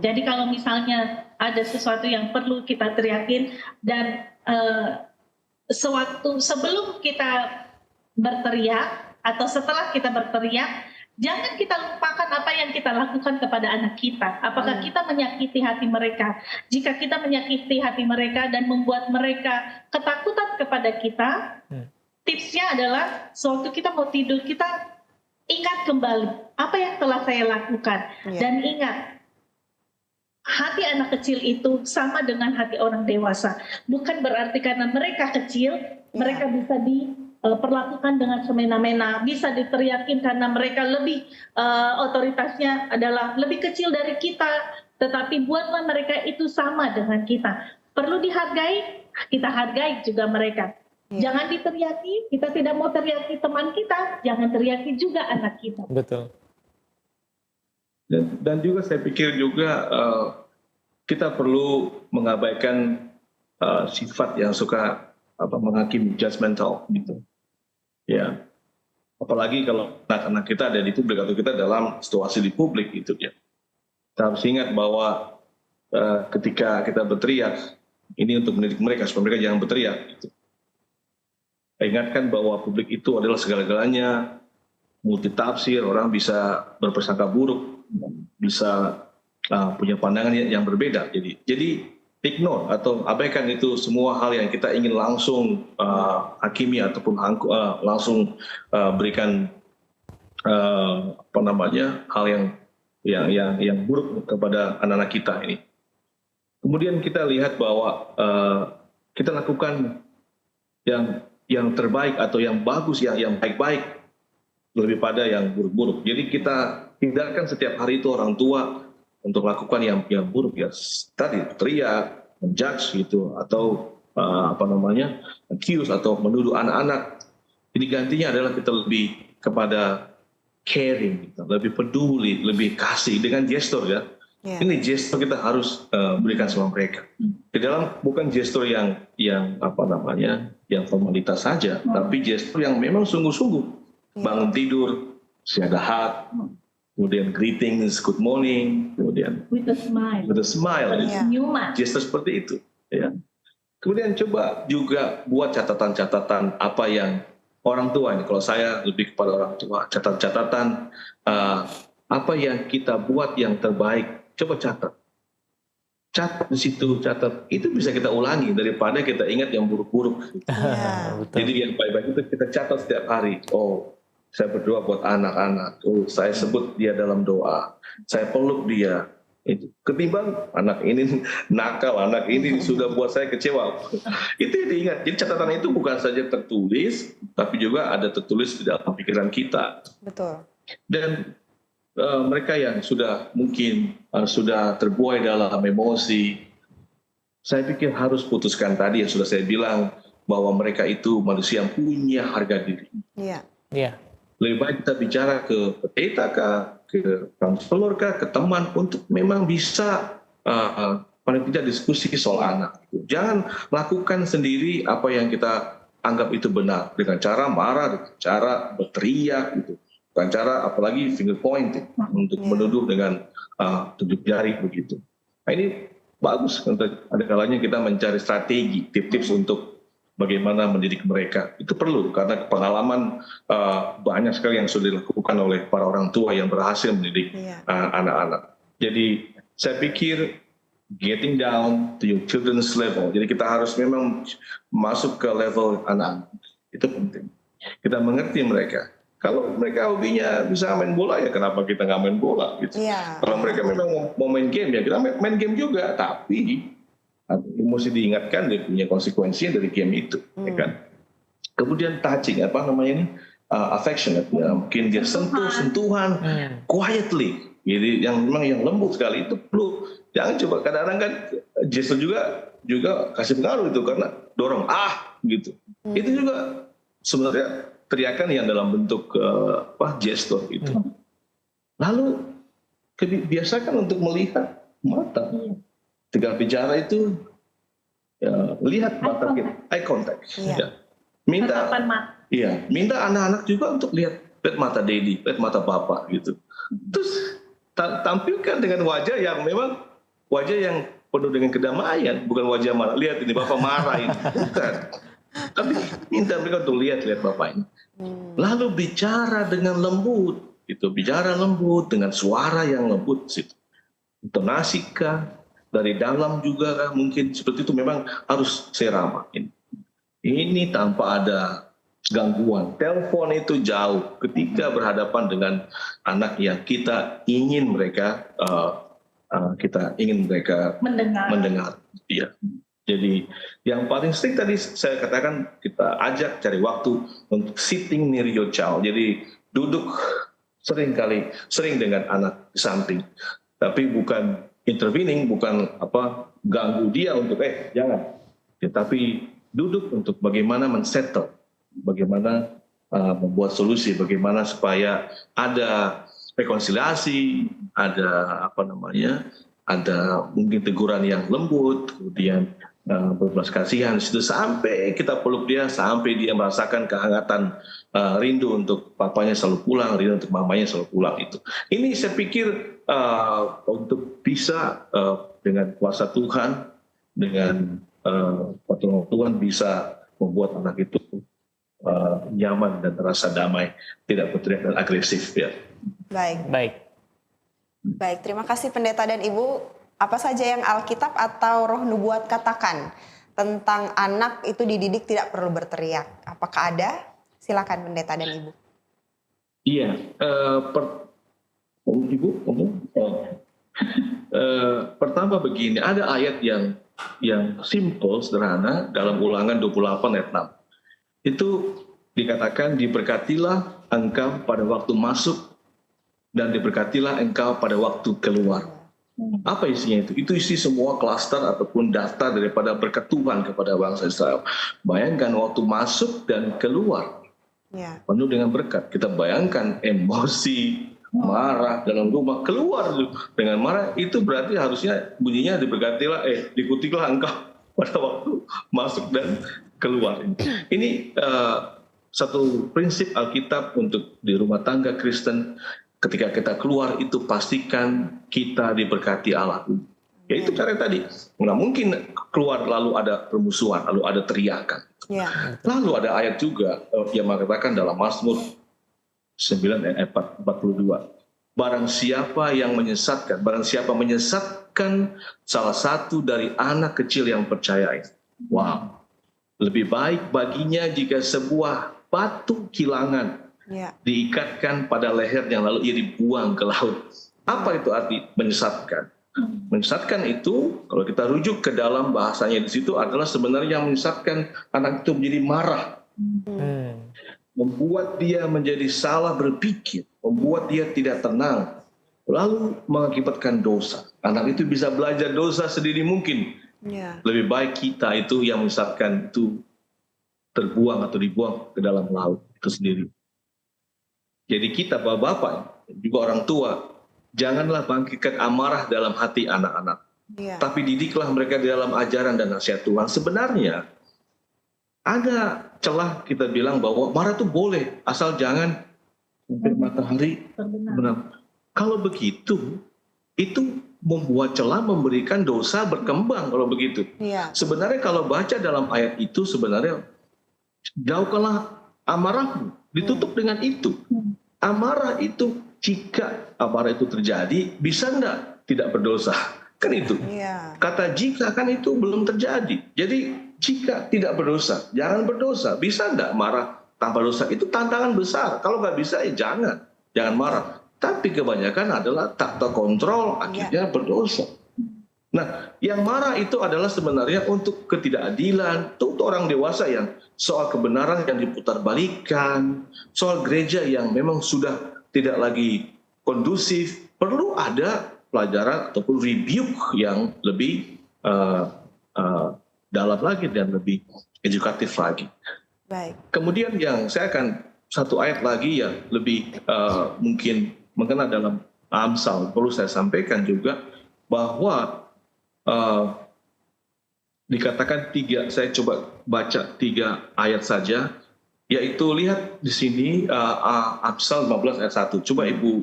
Jadi kalau misalnya ada sesuatu yang perlu kita teriakin dan sebelum kita berteriak atau setelah kita berteriak, jangan kita lupakan apa yang kita lakukan kepada anak kita. Apakah kita menyakiti hati mereka? Jika kita menyakiti hati mereka dan membuat mereka ketakutan kepada kita, tipsnya adalah sewaktu kita mau tidur, kita ingat kembali apa yang telah saya lakukan. Dan ingat, hati anak kecil itu sama dengan hati orang dewasa. Bukan berarti karena mereka kecil, mereka bisa diperlakukan dengan semena-mena, bisa diteriakin karena mereka lebih otoritasnya adalah lebih kecil dari kita. Tetapi buatlah mereka itu sama dengan kita. Perlu dihargai, kita hargai juga mereka. Jangan diteriaki, kita tidak mau teriaki teman kita, jangan teriaki juga anak kita. Betul. Dan juga saya pikir juga kita perlu mengabaikan sifat yang suka menghakimi, judgmental gitu. Ya, apalagi kalau anak-anak kita ada di publik atau kita dalam situasi di publik gitu ya. Kita harus ingat bahwa ketika kita berteriak, ini untuk mendidik mereka supaya mereka jangan berteriak. Gitu. Ingatkan bahwa publik itu adalah segala-galanya, multitafsir, orang bisa berprasangka buruk, bisa punya pandangan yang berbeda. Jadi ignore atau abaikan itu semua hal yang kita ingin langsung hakimi ataupun langsung berikan hal yang buruk kepada anak-anak kita ini. Kemudian kita lihat bahwa kita lakukan yang terbaik atau yang bagus, yang baik-baik lebih pada yang buruk-buruk. Jadi kita hindarkan setiap hari itu orang tua untuk lakukan yang buruk, ya tadi teriak, menjudge gitu, atau accuse atau menuduh anak-anak. Jadi gantinya adalah kita lebih kepada caring, gitu, lebih peduli, lebih kasih dengan gestur ya. Ini gestur kita harus berikan sama mereka. Di dalam bukan gestur yang formalitas saja, tapi gestur yang memang sungguh-sungguh. Bangun tidur, siadahat, kemudian greetings, good morning, kemudian with a smile, gestur seperti itu. Ya. Kemudian coba juga buat catatan-catatan apa yang orang tua ini. Kalau saya lebih kepada orang tua, catatan-catatan apa yang kita buat yang terbaik. Coba catat di situ, catat. Itu bisa kita ulangi daripada kita ingat yang buruk-buruk. Jadi yang baik-baik itu kita catat setiap hari. Oh, saya berdoa buat anak-anak. Oh, saya sebut dia dalam doa. Saya peluk dia. Itu ketimbang anak ini nakal, anak ini sudah buat saya kecewa. Itu diingat. Jadi catatan itu bukan saja tertulis, tapi juga ada tertulis di dalam pikiran kita. Betul. Dan mereka yang sudah mungkin sudah terbuai dalam emosi, saya pikir harus putuskan tadi yang sudah saya bilang bahwa mereka itu manusia yang punya harga diri. Iya. Lebih baik kita bicara ke pendeta kah, ke konselor kah, ke teman untuk memang bisa paling tidak diskusi soal anak. Jangan lakukan sendiri apa yang kita anggap itu benar dengan cara marah, dengan cara berteriak gitu. Bukan cara apalagi finger pointing untuk menuduh dengan tunjuk jari begitu. Nah, ini bagus untuk ada kalanya kita mencari strategi, tips-tips untuk bagaimana mendidik mereka. Itu perlu karena pengalaman banyak sekali yang sudah dilakukan oleh para orang tua yang berhasil mendidik anak-anak. Jadi saya pikir getting down to your children's level. Jadi kita harus memang masuk ke level anak. Itu penting. Kita mengerti mereka. Kalau mereka hobinya bisa main bola, ya kenapa kita nggak main bola gitu. Kalau mereka memang mau main game, ya kita main game juga. Tapi mesti diingatkan dia punya konsekuensinya dari game itu, ya kan. Kemudian touching, affectionate, ya. Mungkin dia sentuhan, quietly. Jadi yang memang yang lembut sekali itu perlu. Jangan coba kadang-kadang kan gestur juga kasih pengaruh itu karena dorong gitu. Itu juga sebenarnya teriakan yang dalam bentuk gestur itu. Lalu biasakan untuk melihat mata. Ketika bicara itu lihat mata kita, eye contact. Ya. Minta anak-anak juga untuk lihat mata daddy, lihat mata bapak gitu. Terus tampilkan dengan wajah yang memang wajah yang penuh dengan kedamaian, bukan wajah marah. Lihat ini bapak marah ini, bukan. Tapi minta mereka untuk lihat bapak ini. Lalu bicara dengan lembut, bicara lembut dengan suara yang lembut, intonasi kah, dari dalam juga kah, mungkin seperti itu memang harus seramah. Ini tanpa ada gangguan. Telepon itu jauh ketika berhadapan dengan anak yang kita ingin mereka kita ingin mereka mendengar. Ya. Jadi yang paling sering tadi saya katakan, kita ajak cari waktu untuk sitting near your child. Jadi duduk sering dengan anak di samping, tapi bukan intervening, bukan ganggu dia untuk jangan, tetapi duduk untuk bagaimana men-settle, bagaimana membuat solusi, bagaimana supaya ada rekonsiliasi, ada ada mungkin teguran yang lembut, kemudian berbelas kasihan di situ, sampai kita peluk dia, sampai dia merasakan kehangatan, rindu untuk papanya selalu pulang, rindu untuk mamanya selalu pulang. Ini saya pikir untuk bisa dengan kuasa Tuhan, dengan pertolongan Tuhan, bisa membuat anak itu nyaman dan terasa damai, tidak berteriak dan agresif. Ya. Baik, terima kasih Pendeta dan Ibu. Apa saja yang Alkitab atau Roh Nubuat katakan tentang anak itu dididik tidak perlu berteriak? Apakah ada? Silakan Pendeta dan Ibu. Iya, Ibu ngomong. Pertama begini, ada ayat yang simple, sederhana dalam Ulangan 28 ayat 6. Itu dikatakan, diberkatilah engkau pada waktu masuk dan diberkatilah engkau pada waktu keluar. Apa isinya itu? Itu isi semua klaster ataupun data daripada berkat Tuhan kepada bangsa Israel. Bayangkan waktu masuk dan keluar, penuh dengan berkat. Kita bayangkan emosi, marah dalam rumah, keluar dengan marah, itu berarti harusnya bunyinya dikutilah engkau pada waktu masuk dan keluar. Ini satu prinsip Alkitab untuk di rumah tangga Kristen. Ketika kita keluar itu pastikan kita diberkati Allah. Ya itu cara tadi. Nggak mungkin keluar lalu ada permusuhan, lalu ada teriakan. Lalu ada ayat juga yang mengatakan dalam Mazmur 9 ayat 42. Barang siapa menyesatkan salah satu dari anak kecil yang percaya. Wow. Lebih baik baginya jika sebuah batu kilangan diikatkan pada lehernya lalu ia dibuang ke laut. Apa itu arti menyesatkan? Menyesatkan itu kalau kita rujuk ke dalam bahasanya di situ adalah sebenarnya yang menyesatkan anak itu menjadi marah, membuat dia menjadi salah berpikir, membuat dia tidak tenang, lalu mengakibatkan dosa. Anak itu bisa belajar dosa sedini mungkin. Lebih baik kita itu yang menyesatkan itu terbuang atau dibuang ke dalam laut itu sendiri. Jadi kita bapak-bapak, juga orang tua, janganlah bangkitkan amarah dalam hati anak-anak. Tapi didiklah mereka di dalam ajaran dan nasihat Tuhan. Sebenarnya ada celah kita bilang bahwa marah itu boleh, asal jangan sampai matahari benar. Kalau begitu, itu membuat celah, memberikan dosa berkembang kalau begitu. Sebenarnya kalau baca dalam ayat itu, sebenarnya jauhkanlah amarahmu, ditutup dengan itu. Amarah itu, jika amarah itu terjadi, bisa enggak tidak berdosa? Kan itu. Kata jika kan itu belum terjadi. Jadi jika tidak berdosa, jangan berdosa. Bisa enggak marah tanpa dosa? Itu tantangan besar. Kalau nggak bisa, jangan marah. Tapi kebanyakan adalah tak terkontrol, akhirnya berdosa. Nah, yang marah itu adalah sebenarnya untuk ketidakadilan, untuk orang dewasa yang soal kebenaran yang diputarbalikkan, soal gereja yang memang sudah tidak lagi kondusif, perlu ada pelajaran ataupun rebuke yang lebih dalam lagi dan lebih edukatif lagi. Kemudian yang saya akan satu ayat lagi yang lebih mungkin mengena dalam Amsal, perlu saya sampaikan juga bahwa dikatakan saya coba baca 3 ayat saja, yaitu lihat di sini Amsal 15 ayat 1. Coba Ibu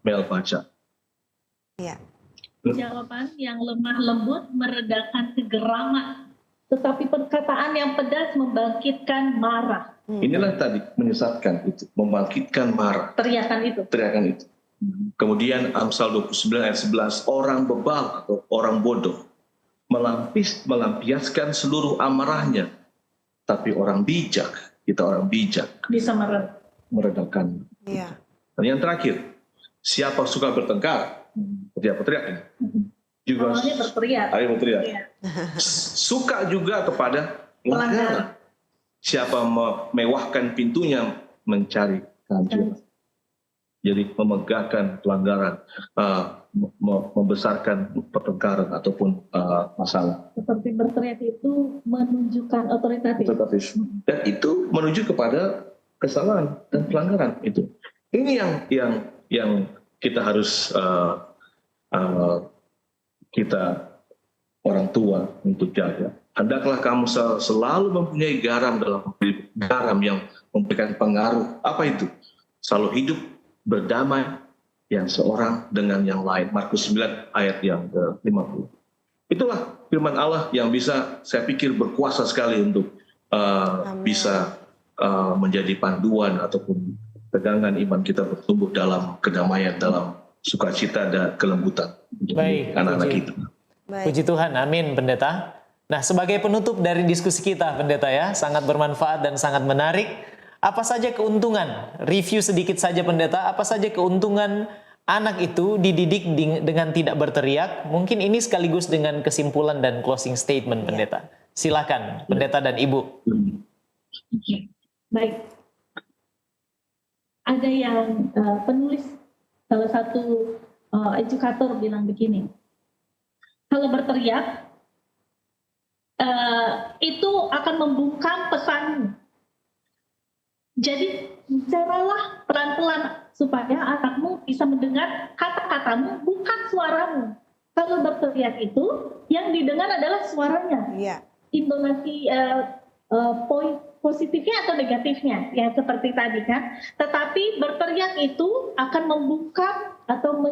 Mel baca. Jawaban yang lemah lembut meredakan kegeraman, tetapi perkataan yang pedas membangkitkan marah. Inilah tadi menyesatkan itu, membangkitkan marah. Teriakan itu. Kemudian Amsal 29 ayat 11, orang bebal atau orang bodoh melampiaskan seluruh amarahnya, tapi orang bijak bisa meredakan. Dan yang terakhir, siapa suka bertengkar Teriak ini. Juga Awalnya berteriak. berteriak. Suka juga kepada pelanggaran. Siapa memewahkan pintunya mencari kehancuran. Jadi memegahkan pelanggaran, membesarkan pertengkaran ataupun masalah. Seperti berteriak itu menunjukkan otoritatif. Dan itu menuju kepada kesalahan dan pelanggaran itu. Ini yang kita harus kita orang tua untuk jaga. Hendaklah kamu selalu mempunyai garam garam yang memberikan pengaruh. Apa itu? Selalu hidup berdamai yang seorang dengan yang lain. Markus 9 ayat yang ke-50. Itulah firman Allah yang bisa saya pikir berkuasa sekali untuk bisa menjadi panduan ataupun pegangan iman kita bertumbuh dalam kedamaian, dalam sukacita dan kelembutan untuk anak-anak kita. Puji Tuhan, amin Pendeta. Nah, sebagai penutup dari diskusi kita Pendeta ya, sangat bermanfaat dan sangat menarik. Apa saja keuntungan, review sedikit saja Pendeta, apa saja keuntungan anak itu dididik dengan tidak berteriak? Mungkin ini sekaligus dengan kesimpulan dan closing statement Pendeta. Silakan Pendeta dan Ibu. Baik. Ada yang penulis, salah satu edukator bilang begini, kalau berteriak, itu akan membungkam pesanmu. Jadi bicaralah pelan-pelan supaya anakmu bisa mendengar kata-katamu, bukan suaramu. Kalau berteriak itu, yang didengar adalah suaranya. Intonasi poin positifnya atau negatifnya, yang seperti tadi kan. Tetapi berteriak itu akan membungkam atau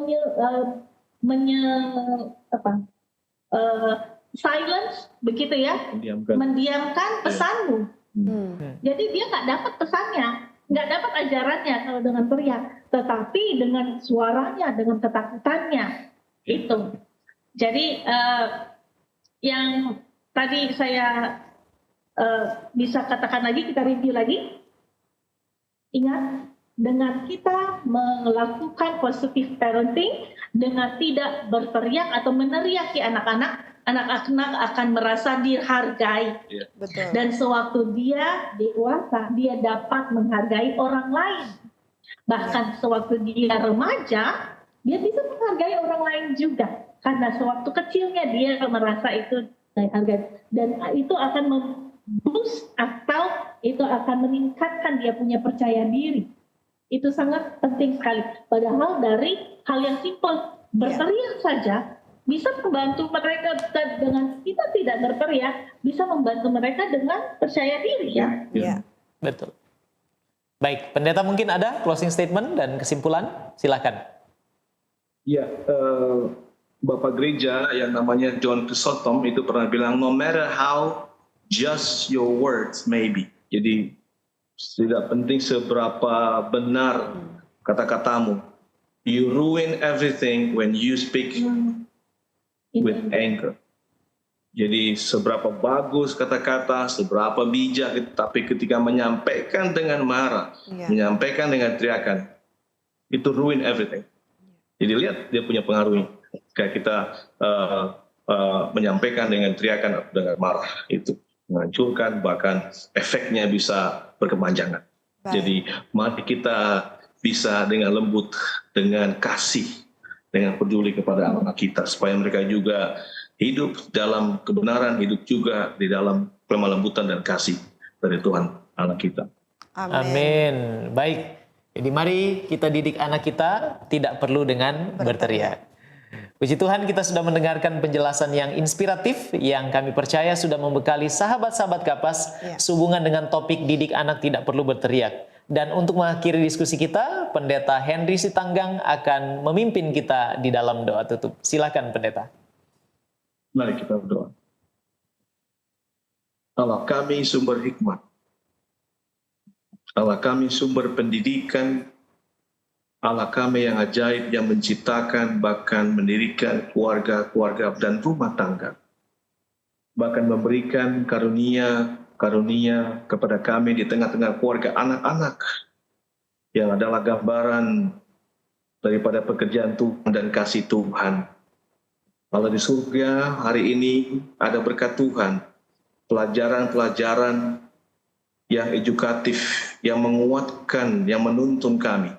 silence, begitu ya, mendiamkan pesanmu. Jadi dia nggak dapat pesannya, nggak dapat ajarannya kalau dengan teriak, tetapi dengan suaranya, dengan ketakutannya itu. Jadi yang tadi saya bisa katakan lagi, kita review lagi. Ingat, dengan kita melakukan positive parenting, dengan tidak berteriak atau meneriaki anak-anak, anak-anak akan merasa dihargai. Betul. Dan sewaktu dia dewasa, dia dapat menghargai orang lain. Bahkan sewaktu dia remaja, dia bisa menghargai orang lain juga. Karena sewaktu kecilnya dia merasa itu dihargai. Dan itu akan memboost atau itu akan meningkatkan dia punya percaya diri. Itu sangat penting sekali. Padahal dari hal yang simpel, berteriak saja, bisa membantu mereka dengan kita tidak berteriak, bisa membantu mereka dengan percaya diri ya. Betul. Baik, Pendeta mungkin ada closing statement dan kesimpulan, silakan. Ya, Bapak Gereja yang namanya John Chrysostom itu pernah bilang, no matter how just your words may be. Jadi tidak penting seberapa benar kata-katamu, you ruin everything when you speak with anger. Jadi seberapa bagus kata-kata, seberapa bijak, tapi ketika menyampaikan dengan marah, menyampaikan dengan teriakan, itu ruin everything. Jadi lihat dia punya pengaruhnya. Kayak kita menyampaikan dengan teriakan atau dengan marah, itu menghancurkan, bahkan efeknya bisa berkepanjangan. Jadi mari kita bisa dengan lembut, dengan kasih, dengan peduli kepada anak-anak kita, supaya mereka juga hidup dalam kebenaran, hidup juga di dalam kelemah lembutan dan kasih dari Tuhan anak kita. Amin. Baik, jadi mari kita didik anak kita tidak perlu dengan berteriak. Puji Tuhan, kita sudah mendengarkan penjelasan yang inspiratif yang kami percaya sudah membekali sahabat-sahabat Kapas sehubungan dengan topik didik anak tidak perlu berteriak. Dan untuk mengakhiri diskusi kita, Pendeta Henry Sitanggang akan memimpin kita di dalam doa tutup. Silakan Pendeta. Mari kita berdoa. Allah kami sumber hikmat. Allah kami sumber pendidikan. Allah kami yang ajaib, yang menciptakan, bahkan mendirikan keluarga-keluarga dan rumah tangga. Bahkan memberikan karunia kepada kami di tengah-tengah keluarga anak-anak yang adalah gambaran daripada pekerjaan Tuhan dan kasih Tuhan. Kalau di surga hari ini ada berkat Tuhan, pelajaran-pelajaran yang edukatif, yang menguatkan, yang menuntun kami.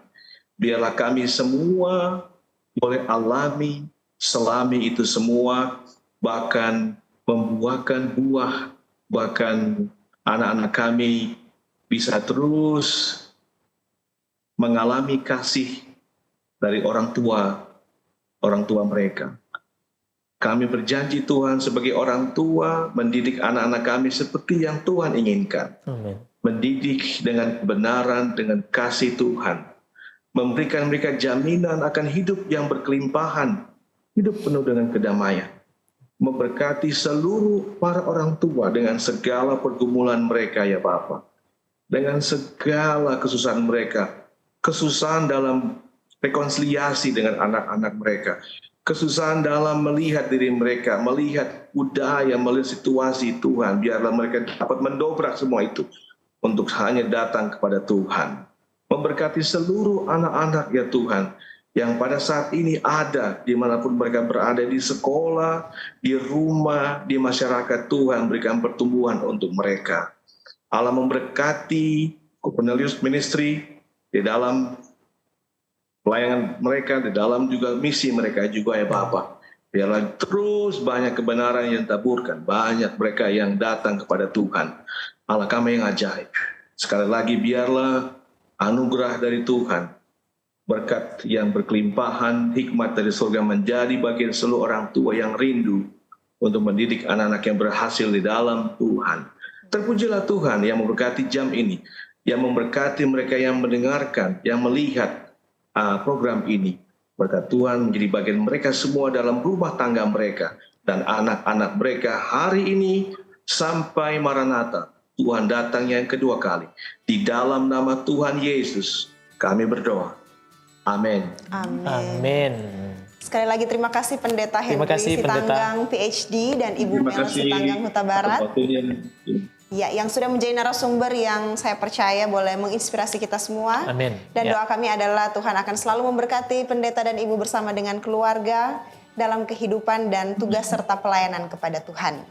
Biarlah kami semua boleh alami, selami itu semua, bahkan membuahkan buah, bahkan anak-anak kami bisa terus mengalami kasih dari orang tua mereka. Kami berjanji Tuhan sebagai orang tua mendidik anak-anak kami seperti yang Tuhan inginkan. Amin. Mendidik dengan kebenaran, dengan kasih Tuhan. Memberikan mereka jaminan akan hidup yang berkelimpahan, hidup penuh dengan kedamaian. Memberkati seluruh para orang tua dengan segala pergumulan mereka ya Bapa. Dengan segala kesusahan mereka. Kesusahan dalam rekonsiliasi dengan anak-anak mereka. Kesusahan dalam melihat diri mereka, melihat budaya, melihat situasi Tuhan. Biarlah mereka dapat mendobrak semua itu untuk hanya datang kepada Tuhan. Memberkati seluruh anak-anak ya Tuhan, yang pada saat ini ada dimanapun mereka berada, di sekolah, di rumah, di masyarakat. Tuhan berikan pertumbuhan untuk mereka. Allah memberkati Cornelius Ministry di dalam pelayanan mereka, di dalam juga misi mereka juga ya Bapak. Biarlah terus banyak kebenaran yang taburkan, banyak mereka yang datang kepada Tuhan. Allah kami yang ajaib. Sekali lagi biarlah anugerah dari Tuhan, berkat yang berkelimpahan, hikmat dari surga menjadi bagian seluruh orang tua yang rindu untuk mendidik anak-anak yang berhasil di dalam Tuhan. Terpujilah Tuhan yang memberkati jam ini, yang memberkati mereka yang mendengarkan, yang melihat program ini. Berkat Tuhan menjadi bagian mereka semua dalam rumah tangga mereka dan anak-anak mereka hari ini sampai Maranatha. Tuhan datang yang kedua kali. Di dalam nama Tuhan Yesus kami berdoa. Amin. Amin. Amin. Sekali lagi terima kasih Pendeta Henry Sitanggang PhD dan Ibu Mel Sitanggang Huta Barat. Ya, yang sudah menjadi narasumber yang saya percaya boleh menginspirasi kita semua. Amin. Dan doa kami adalah Tuhan akan selalu memberkati pendeta dan ibu bersama dengan keluarga dalam kehidupan dan tugas serta pelayanan kepada Tuhan.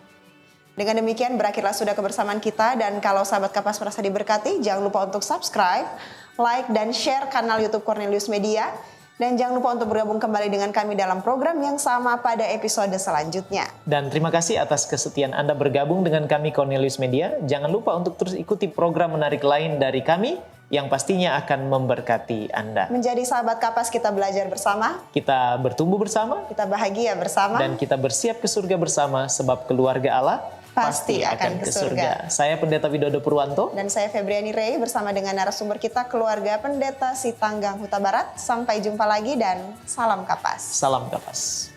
Dengan demikian berakhirlah sudah kebersamaan kita, dan kalau sahabat Kapas merasa diberkati, jangan lupa untuk subscribe, like, dan share kanal YouTube Cornelius Media. Dan jangan lupa untuk bergabung kembali dengan kami dalam program yang sama pada episode selanjutnya. Dan terima kasih atas kesetiaan Anda bergabung dengan kami Cornelius Media. Jangan lupa untuk terus ikuti program menarik lain dari kami yang pastinya akan memberkati Anda. Menjadi sahabat Kapas, kita belajar bersama. Kita bertumbuh bersama. Kita bahagia bersama. Dan kita bersiap ke surga bersama, sebab keluarga Allah pasti akan ke surga. Saya Pendeta Widodo Purwanto. Dan saya Febriani Rey bersama dengan narasumber kita, keluarga Pendeta Sitanggang Huta Barat. Sampai jumpa lagi dan salam Kapas. Salam Kapas.